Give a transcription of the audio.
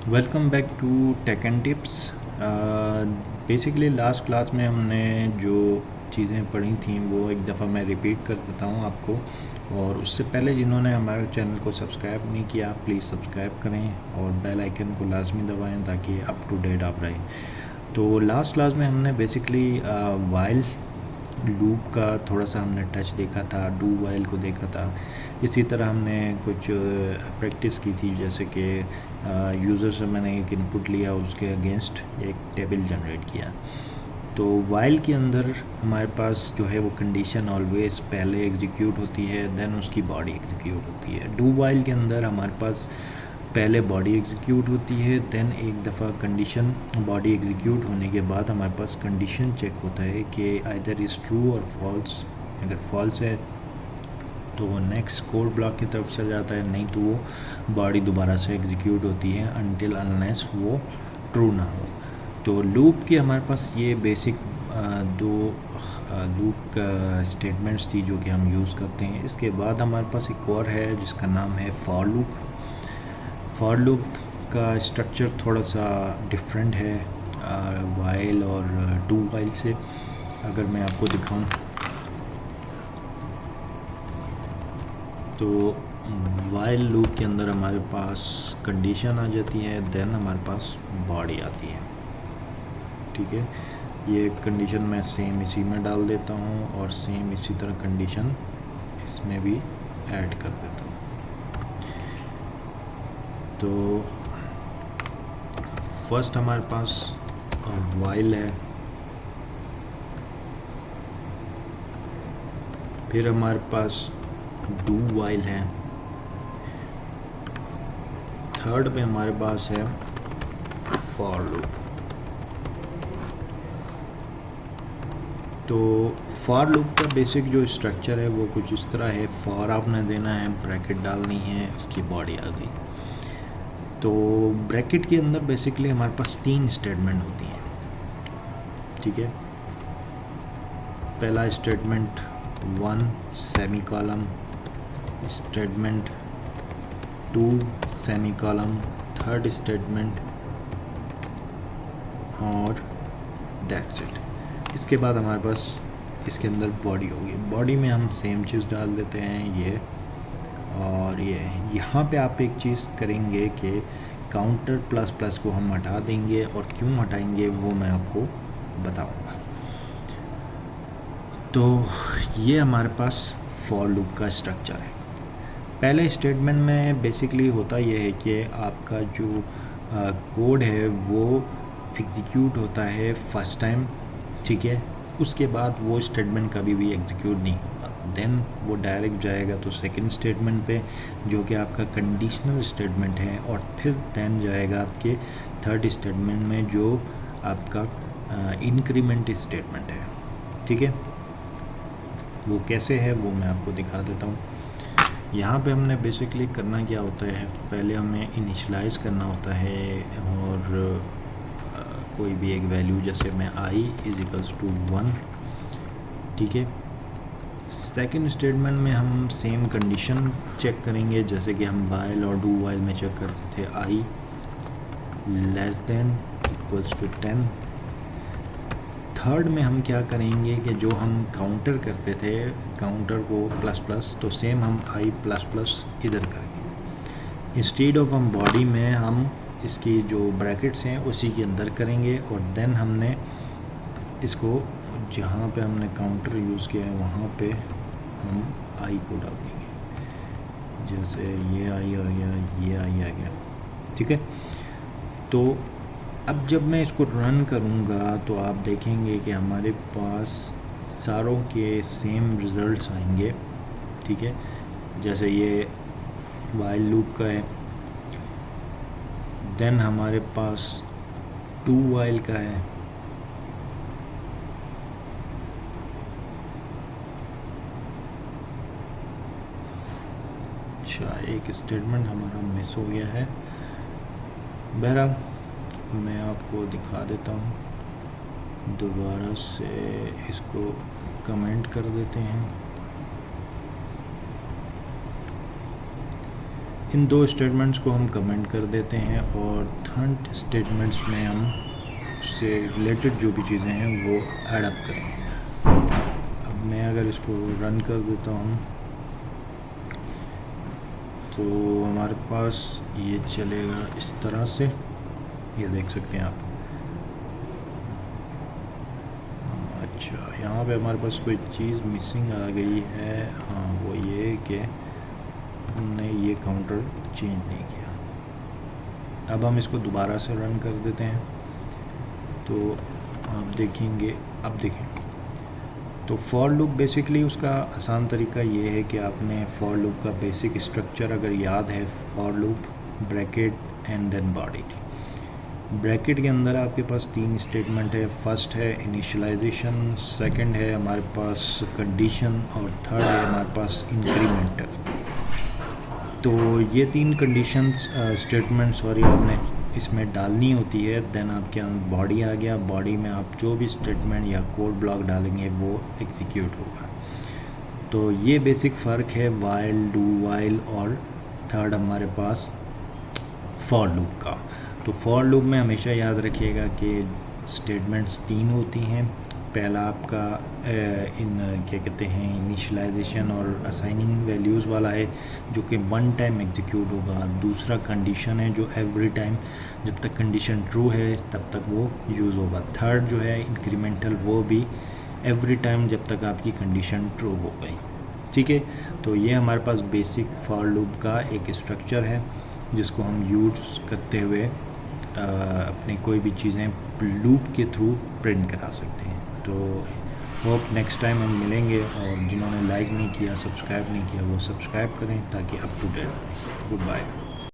Welcome back to tech and tips. Basically last class में हमने जो चीज़ें पढ़ी थी वो एक दफ़ा मैं रिपीट कर देता हूँ आपको। और उससे पहले जिन्होंने हमारे चैनल को सब्सक्राइब नहीं किया प्लीज़ सब्सक्राइब करें और बेल आइकन को लाजमी दबाएं ताकि अप टू डेट आप रहें। तो लास्ट क्लास में हमने बेसिकली वाइल लूप का थोड़ा सा हमने टच देखा था, डू वाइल को देखा था। इसी तरह हमने कुछ प्रैक्टिस की थी, जैसे कि यूज़र से मैंने एक इनपुट लिया, उसके अगेंस्ट एक टेबल जनरेट किया। तो वाइल के अंदर हमारे पास जो है वो कंडीशन ऑलवेज पहले एग्जीक्यूट होती है, देन उसकी बॉडी एग्जीक्यूट होती है। डू वाइल के अंदर हमारे पास पहले बॉडी एग्जीक्यूट होती है, देन एक दफ़ा कंडीशन बॉडी एग्जीक्यूट होने के बाद हमारे पास कंडीशन चेक होता है कि आइदर इज़ ट्रू और फॉल्स। अगर फॉल्स है तो वो नेक्स्ट कोड ब्लॉक की तरफ चला जाता है, नहीं तो वो बॉडी दोबारा से एग्जीक्यूट होती है अनटिल अनलेस वो ट्रू ना हो। तो लूप की हमारे पास ये बेसिक दो लूप का स्टेटमेंट्स थी जो कि हम यूज़ करते हैं। इसके बाद हमारे पास एक और है जिसका नाम है फॉर लूप। फॉर लूप का स्ट्रक्चर थोड़ा सा डिफरेंट है वाइल और डू वाइल से। अगर मैं आपको दिखाऊं तो वाइल लूप के अंदर हमारे पास कंडीशन आ जाती है, देन हमारे पास बॉडी आती है। ठीक है, ये कंडीशन मैं सेम इसी में डाल देता हूँ और सेम इसी तरह कंडीशन इसमें भी ऐड कर देता हूँ। तो फर्स्ट हमारे पास वाइल है, फिर हमारे पास डू वाइल है, थर्ड पे हमारे पास है फॉर लूप। तो फॉर लूप का बेसिक जो स्ट्रक्चर है वो कुछ इस तरह है। फॉर आपने देना है, ब्रैकेट डालनी है, इसकी बॉडी आ गई। तो ब्रैकेट के अंदर बेसिकली हमारे पास 3 स्टेटमेंट होती हैं। ठीक है, पहला statement 1 semi column, statement 2 semi column, third statement और दैट्स इट। इसके बाद हमारे पास इसके अंदर बॉडी होगी। बॉडी में हम सेम चीज़ डाल देते हैं, ये और ये। यहाँ पे आप एक चीज़ करेंगे कि काउंटर प्लस प्लस को हम हटा देंगे, और क्यों हटाएंगे वो मैं आपको बताऊंगा। तो ये हमारे पास फॉर लूप का स्ट्रक्चर है। पहले स्टेटमेंट में बेसिकली होता ये है कि आपका जो कोड है वो एग्जीक्यूट होता है फर्स्ट टाइम। ठीक है, उसके बाद वो स्टेटमेंट कभी भी एग्जीक्यूट नहीं होगा, देन वो डायरेक्ट जाएगा तो सेकंड स्टेटमेंट पे जो कि आपका कंडीशनल स्टेटमेंट है, और फिर देन जाएगा आपके थर्ड स्टेटमेंट में जो आपका इंक्रीमेंट स्टेटमेंट है। ठीक है, वो कैसे है वो मैं आपको दिखा देता हूँ। यहाँ पे हमने बेसिकली करना क्या होता है, पहले हमें इनिशलाइज करना होता है और कोई भी एक वैल्यू, जैसे मैं i = 1। ठीक है, सेकंड स्टेटमेंट में हम सेम कंडीशन चेक करेंगे जैसे कि हम वाइल और डू वाइल में चेक करते थे, i < 10। थर्ड में हम क्या करेंगे कि जो हम काउंटर करते थे, काउंटर को प्लस प्लस, तो सेम हम i ++ इधर करेंगे। इंस्टेड ऑफ हम बॉडी में हम इसकी जो ब्रैकेट्स हैं उसी के अंदर करेंगे, और देन हमने इसको जहाँ पे हमने काउंटर यूज़ किया है वहाँ पे हम i को डाल देंगे। जैसे ये i आ गया, ये i आ गया। ठीक है, तो अब जब मैं इसको रन करूँगा तो आप देखेंगे कि हमारे पास सारों के सेम रिज़ल्ट्स आएंगे। ठीक है, जैसे ये वाइल लूप का है, देन हमारे पास डू वाइल का है, अच्छा एक स्टेटमेंट हमारा मिस हो गया है। बहरहाल मैं आपको दिखा देता हूँ, दोबारा से इसको कमेंट कर देते हैं। इन दो स्टेटमेंट्स को हम कमेंट कर देते हैं और थर्ड स्टेटमेंट्स में हम उससे रिलेटेड जो भी चीज़ें हैं वो ऐड अप करेंगे। अब मैं अगर इसको रन कर देता हूँ तो हमारे पास ये चलेगा इस तरह से, ये देख सकते हैं आप। अच्छा, यहाँ पे हमारे पास कोई चीज़ मिसिंग आ गई है। हाँ, वो ये कि हमने ये काउंटर चेंज नहीं किया। अब हम इसको दोबारा से रन कर देते हैं तो आप देखेंगे, अब देखें तो फॉर लूप बेसिकली उसका आसान तरीका ये है कि आपने फॉर लूप का बेसिक स्ट्रक्चर अगर याद है, for loop, bracket and then body. Bracket के अंदर आपके पास 3 स्टेटमेंट है। फर्स्ट है इनिशियलाइजेशन, सेकंड है हमारे पास कंडीशन और थर्ड है हमारे पास इंक्रीमेंटल। तो ये 3 कंडीशंस स्टेटमेंट आपने इसमें डालनी होती है। देन आपके यहाँ बॉडी आ गया, बॉडी में आप जो भी स्टेटमेंट या कोड ब्लॉक डालेंगे वो एग्जीक्यूट होगा। तो ये बेसिक फ़र्क है वाइल, डू वाइल और थर्ड हमारे पास फॉर लूप का। तो फॉर लूप में हमेशा याद रखिएगा कि स्टेटमेंट्स 3 होती हैं। पहला आपका क्या कहते हैं, इनिशियलाइजेशन और असाइनिंग वैल्यूज़ वाला है जो कि 1 टाइम एग्जीक्यूट होगा। दूसरा कंडीशन है जो एवरी टाइम जब तक कंडीशन ट्रू है तब तक वो यूज़ होगा। थर्ड जो है इंक्रीमेंटल, वो भी एवरी टाइम जब तक आपकी कंडीशन ट्रू हो गई। ठीक है, तो ये हमारे पास बेसिक फॉर लूप का एक स्ट्रक्चर है जिसको हम यूज़ करते हुए अपने कोई भी चीज़ें लूप के थ्रू प्रिंट करा सकते हैं। तो होप नेक्स्ट टाइम हम मिलेंगे, और जिन्होंने लाइक नहीं किया, सब्सक्राइब नहीं किया, वो सब्सक्राइब करें ताकि अप टू डेट रहें। Good bye.